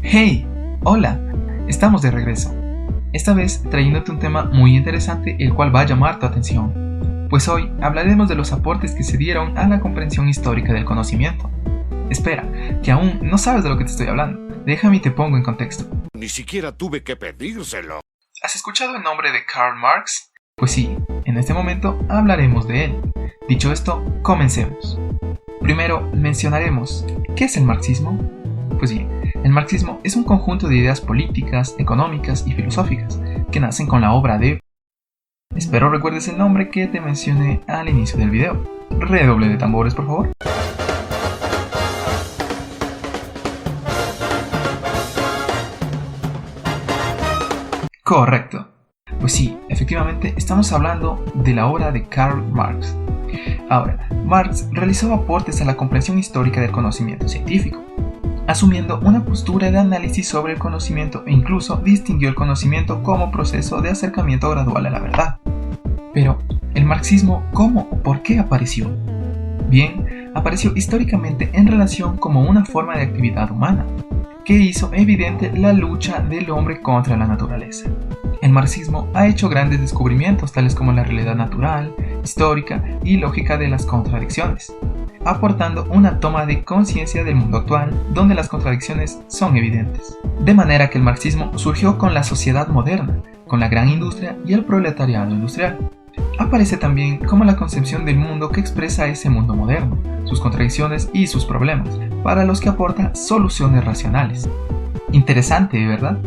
¡Hey! ¡Hola! Estamos de regreso. Esta vez trayéndote un tema muy interesante el cual va a llamar tu atención. Pues hoy hablaremos de los aportes que se dieron a la comprensión histórica del conocimiento. Espera, que aún no sabes de lo que te estoy hablando. Déjame y te pongo en contexto. Ni siquiera tuve que pedírselo. ¿Has escuchado el nombre de Karl Marx? Pues sí, en este momento hablaremos de él. Dicho esto, comencemos. Primero mencionaremos, ¿qué es el marxismo? Pues bien, el marxismo es un conjunto de ideas políticas, económicas y filosóficas que nacen con la obra de... Espero recuerdes el nombre que te mencioné al inicio del video. Redoble de tambores, por favor. Correcto. Pues sí, efectivamente estamos hablando de la obra de Karl Marx. Ahora, Marx realizó aportes a la comprensión histórica del conocimiento científico, asumiendo una postura de análisis sobre el conocimiento e incluso distinguió el conocimiento como proceso de acercamiento gradual a la verdad. Pero, ¿el marxismo cómo o por qué apareció? Bien, apareció históricamente en relación como una forma de actividad humana, que hizo evidente la lucha del hombre contra la naturaleza. El marxismo ha hecho grandes descubrimientos tales como la realidad natural, histórica y lógica de las contradicciones, aportando una toma de conciencia del mundo actual donde las contradicciones son evidentes. De manera que el marxismo surgió con la sociedad moderna, con la gran industria y el proletariado industrial. Aparece también como la concepción del mundo que expresa ese mundo moderno, sus contradicciones y sus problemas, para los que aporta soluciones racionales. Interesante, ¿verdad?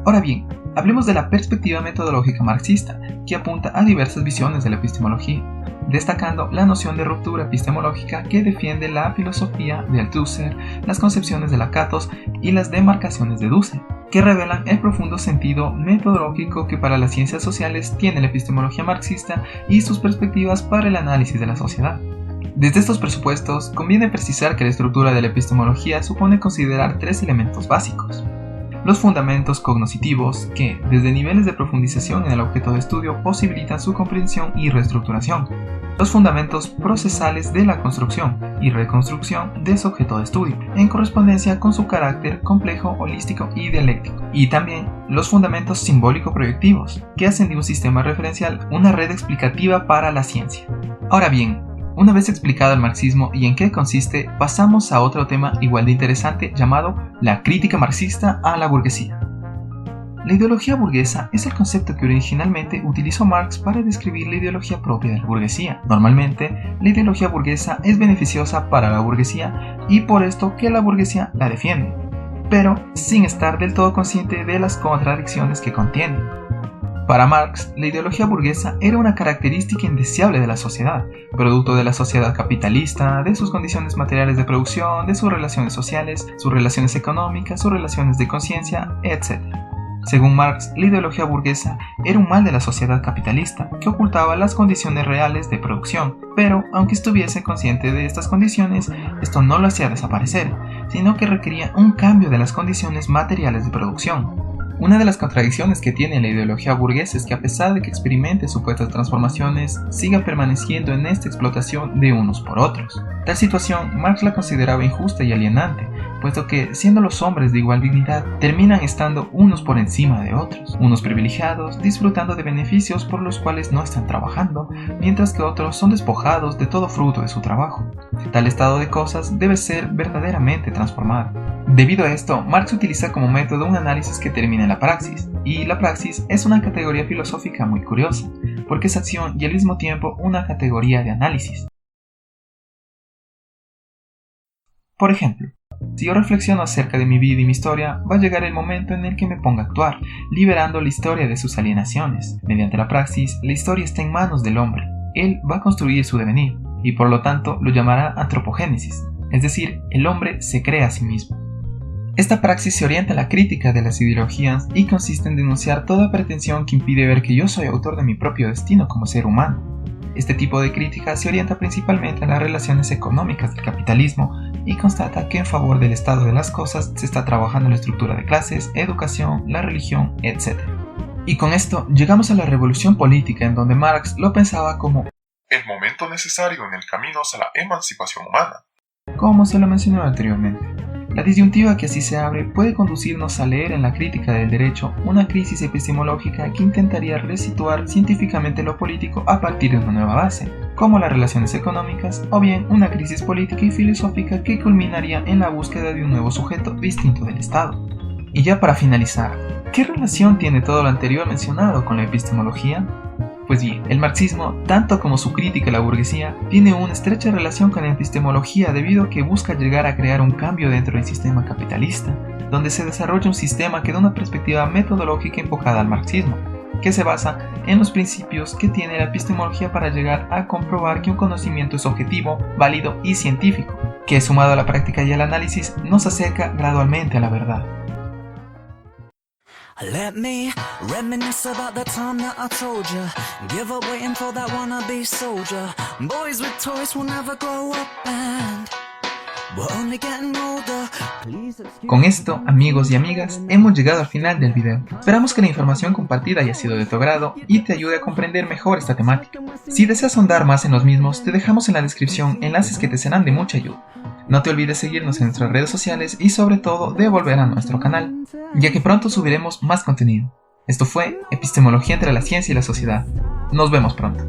Ahora bien, hablemos de la perspectiva metodológica marxista, que apunta a diversas visiones de la epistemología, destacando la noción de ruptura epistemológica que defiende la filosofía de Althusser, las concepciones de Lakatos y las demarcaciones de Dussel, que revelan el profundo sentido metodológico que para las ciencias sociales tiene la epistemología marxista y sus perspectivas para el análisis de la sociedad. Desde estos presupuestos, conviene precisar que la estructura de la epistemología supone considerar tres elementos básicos. Los fundamentos cognoscitivos que, desde niveles de profundización en el objeto de estudio, posibilitan su comprensión y reestructuración. Los fundamentos procesales de la construcción y reconstrucción de su objeto de estudio, en correspondencia con su carácter complejo, holístico y dialéctico. Y también los fundamentos simbólico-proyectivos, que hacen de un sistema referencial una red explicativa para la ciencia. Ahora bien, una vez explicado el marxismo y en qué consiste, pasamos a otro tema igual de interesante llamado la crítica marxista a la burguesía. La ideología burguesa es el concepto que originalmente utilizó Marx para describir la ideología propia de la burguesía. Normalmente, la ideología burguesa es beneficiosa para la burguesía y por esto que la burguesía la defiende, pero sin estar del todo consciente de las contradicciones que contiene. Para Marx, la ideología burguesa era una característica indeseable de la sociedad, producto de la sociedad capitalista, de sus condiciones materiales de producción, de sus relaciones sociales, sus relaciones económicas, sus relaciones de conciencia, etc. Según Marx, la ideología burguesa era un mal de la sociedad capitalista, que ocultaba las condiciones reales de producción, pero aunque estuviese consciente de estas condiciones, esto no lo hacía desaparecer, sino que requería un cambio de las condiciones materiales de producción. Una de las contradicciones que tiene la ideología burguesa es que a pesar de que experimente supuestas transformaciones, siga permaneciendo en esta explotación de unos por otros. Tal situación Marx la consideraba injusta y alienante, puesto que, siendo los hombres de igual dignidad, terminan estando unos por encima de otros, unos privilegiados, disfrutando de beneficios por los cuales no están trabajando, mientras que otros son despojados de todo fruto de su trabajo. Tal estado de cosas debe ser verdaderamente transformado. Debido a esto, Marx utiliza como método un análisis que termina en la praxis, y la praxis es una categoría filosófica muy curiosa, porque es acción y al mismo tiempo una categoría de análisis. Por ejemplo, si yo reflexiono acerca de mi vida y mi historia, va a llegar el momento en el que me ponga a actuar, liberando la historia de sus alienaciones. Mediante la praxis, la historia está en manos del hombre. Él va a construir su devenir, y por lo tanto lo llamará antropogénesis, es decir, el hombre se crea a sí mismo. Esta praxis se orienta a la crítica de las ideologías y consiste en denunciar toda pretensión que impide ver que yo soy autor de mi propio destino como ser humano. Este tipo de crítica se orienta principalmente a las relaciones económicas del capitalismo y constata que en favor del estado de las cosas se está trabajando en la estructura de clases, educación, la religión, etc. Y con esto llegamos a la revolución política en donde Marx lo pensaba como el momento necesario en el camino hacia la emancipación humana. Como se lo mencionó anteriormente, la disyuntiva que así se abre puede conducirnos a leer en la crítica del derecho una crisis epistemológica que intentaría resituar científicamente lo político a partir de una nueva base, como las relaciones económicas, o bien una crisis política y filosófica que culminaría en la búsqueda de un nuevo sujeto distinto del Estado. Y ya para finalizar, ¿qué relación tiene todo lo anterior mencionado con la epistemología? Pues bien, el marxismo, tanto como su crítica a la burguesía, tiene una estrecha relación con la epistemología debido a que busca llegar a crear un cambio dentro del sistema capitalista, donde se desarrolla un sistema que da una perspectiva metodológica enfocada al marxismo, que se basa en los principios que tiene la epistemología para llegar a comprobar que un conocimiento es objetivo, válido y científico, que sumado a la práctica y al análisis nos acerca gradualmente a la verdad. Let me reminisce about the time that I told you. Give up waiting for that wannabe soldier. Boys with toys will never grow up and we're only getting older. Con esto, amigos y amigas, hemos llegado al final del video. Esperamos que la información compartida haya sido de tu agrado y te ayude a comprender mejor esta temática. Si deseas ahondar más en los mismos, te dejamos en la descripción enlaces que te serán de mucha ayuda. No te olvides seguirnos en nuestras redes sociales y sobre todo de volver a nuestro canal, ya que pronto subiremos más contenido. Esto fue Epistemología entre la ciencia y la sociedad. Nos vemos pronto.